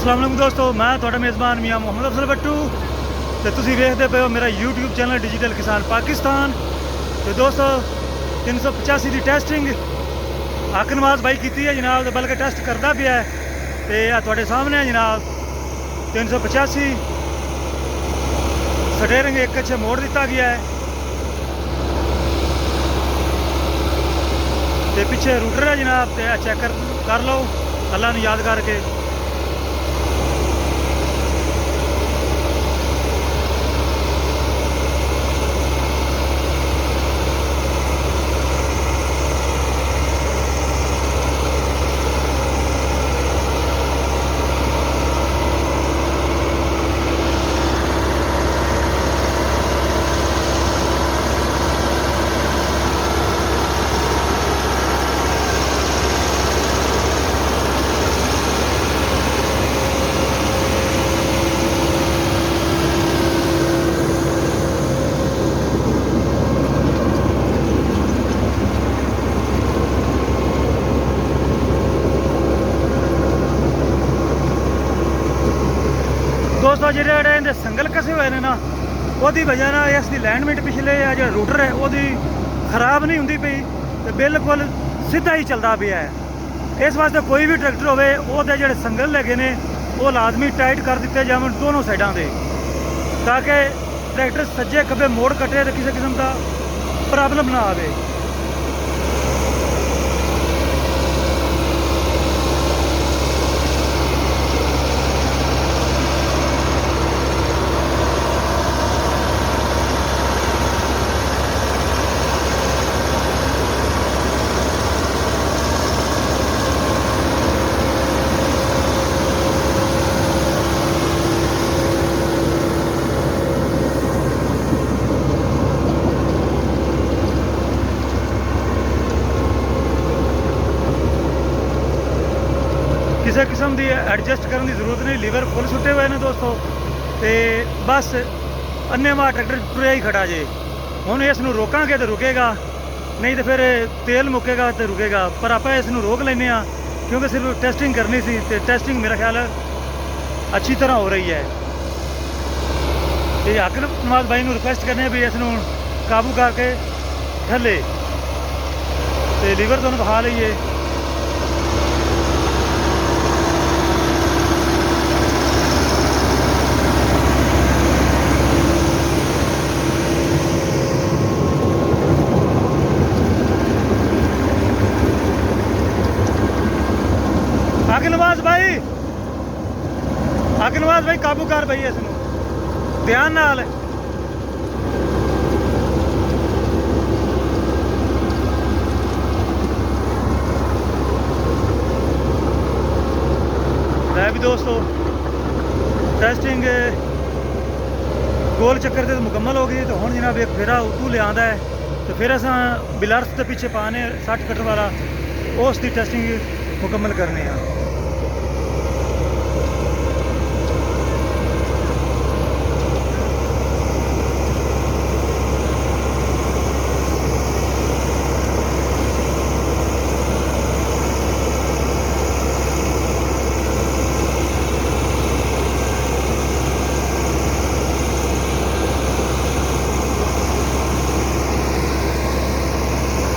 अस्सलाम वालेकुम दोस्तों, मैं थोड़ा मेज़बान मियाँ मोहम्मद अफजल भट्टू तो तुसी वेखदे पे हो मेरा यूट्यूब चैनल डिजिटल किसान पाकिस्तान। तो दोस्तों 385 की टेस्टिंग हक नवाज भाई की है जनाब, तो बल्कि टेस्ट करता भी है तो यह थोड़े सामने है जनाब। 385 स्टेयरिंग एक अच्छे मोड़ दिता गया है तो पिछे रूटर है जनाब, तो चेक कर लो अल्लाह ने याद करके। दोस्तों जो संगल कसे हुए हैं ना, वो वजह ना इसकी लैंडमेंट पिछले जो रूटर है वो खराब नहीं होंगी पई, तो बिल्कुल सीधा ही चलता पिया है। इस वास्ते कोई भी ट्रैक्टर होवे वो जो संगल लगे ने वो लाजमी टाइट कर दिते जावन दोनों साइडों से, ताकि ट्रैक्टर सज्जे खब्बे मोड़ कटे तो किसी किस्म का प्रॉब्लम ना आवे। किसी किस्म की एडजस्ट करने की जरूरत नहीं, लीवर फुल सुटे हुए हैं दोस्तों, तो बस अन्नेवाह ट्रैक्टर टुरिया ही खड़ा जे। हुण इस रोकांगे तो रुकेगा, नहीं तो फिर तेल मुकेगा तो रुकेगा, पर आप इस रोक लेने क्योंकि सिर्फ टेस्टिंग करनी सी, तो टेस्टिंग मेरा ख्याल अच्छी तरह हो रही है। तो हक नवाज भाई को रिक्वेस्ट करने भी इस काबू करके थले तो लीवर तुहानूं दिखा लीए। हक नवाज भाई काबू कर भाई इस ध्यान नाल। भी दोस्तों टेस्टिंग गोल चक्कर से मुकम्मल हो गई, तो हुण जनाब एक फेरा उतू लिया है, तो फिर अस बिलर्स के पिछे पाने 60 कट्टर वाला उसकी टेस्टिंग मुकम्मल करने।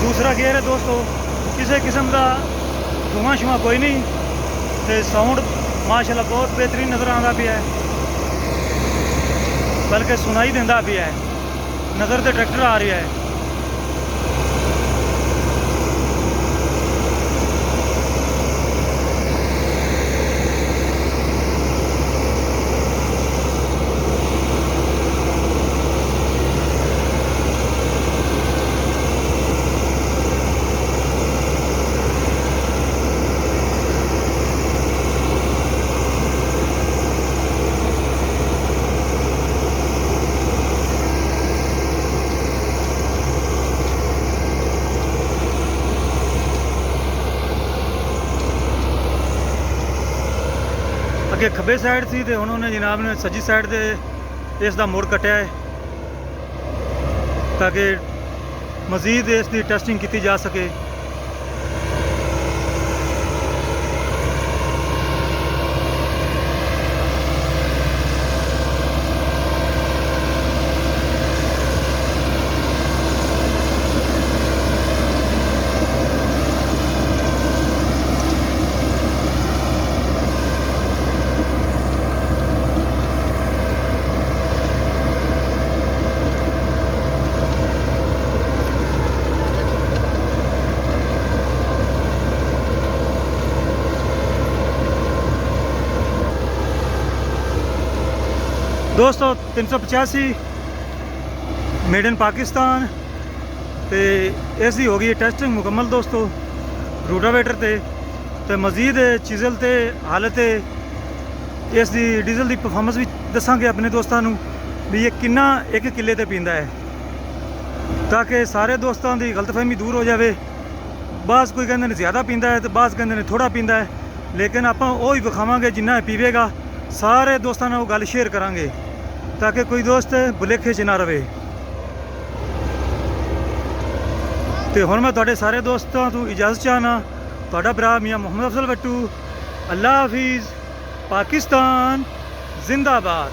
दूसरा गेयर है दोस्तों, किसी किस्म का धुआं शुआं कोई नहीं, तो साउंड माशाल्लाह बहुत बेहतरीन नज़र आता भी है, बल्कि सुनाई देता भी है, नज़र से ट्रैक्टर आ रही है। अगे खब्बे साइड थी तो उन्होंने जनाब ने सज्जी साइड से इसका मुड़ कटिया है, ताकि मजीद इसकी टेस्टिंग की जा सके। दोस्तों 385 मेड इन पाकिस्तान ਤੇ ਇਸ ਦੀ ਹੋ ਗਈ ਟੈਸਟਿੰਗ ਮੁਕੰਮਲ ਦੋਸਤੋ ਰੂਟਾਵੇਟਰ ਤੇ ਮਜ਼ੀਦ ਚੀਜ਼ਲ ਤੇ ਹਾਲਤ ਇਸ ਦੀ ਡੀਜ਼ਲ ਦੀ ਪਰਫਾਰਮੈਂਸ ਵੀ ਦੱਸਾਂਗੇ ਆਪਣੇ ਦੋਸਤਾਂ ਨੂੰ ਵੀ ਇਹ ਕਿੰਨਾ ਇੱਕ ਕਿੱਲੇ ਤੇ ਪੀਂਦਾ ਹੈ ਤਾਂ ਕਿ ਸਾਰੇ ਦੋਸਤਾਂ ਦੀ ਗਲਤਫਹਿਮੀ ਦੂਰ ਹੋ ਜਾਵੇ। ਬਾਸ ਕੋਈ ਕਹਿੰਦੇ ਨੇ ਜ਼ਿਆਦਾ ਪੀਂਦਾ ਹੈ ਤੇ ਬਾਸ ਕਹਿੰਦੇ ਨੇ ਥੋੜਾ ਪੀਂਦਾ ਹੈ, ਲੇਕਿਨ ਆਪਾਂ ਉਹ ਹੀ ਵਿਖਾਵਾਂਗੇ ਜਿੰਨਾ ਪੀਵੇਗਾ। ਸਾਰੇ ਦੋਸਤਾਂ ਨਾਲ ਉਹ ਗੱਲ ਸ਼ੇਅਰ ਕਰਾਂਗੇ ਤਾਂ ਕਿ ਕੋਈ ਦੋਸਤ ਭੁਲੇਖੇ 'ਚ ਨਾ ਰਵੇ। ਤੇ ਹੁਣ ਮੈਂ ਤੁਹਾਡੇ ਸਾਰੇ ਦੋਸਤਾਂ ਤੋਂ ਇਜਾਜ਼ਤ ਚਾਹਨਾ। ਤੁਹਾਡਾ ਭਰਾ ਮੀਆਂ ਮੁਹੰਮਦ ਅਫਜ਼ਲ ਬੱਟੂ। ਅੱਲਾ ਹਾਫਿਜ਼। ਪਾਕਿਸਤਾਨ ਜ਼ਿੰਦਾਬਾਦ।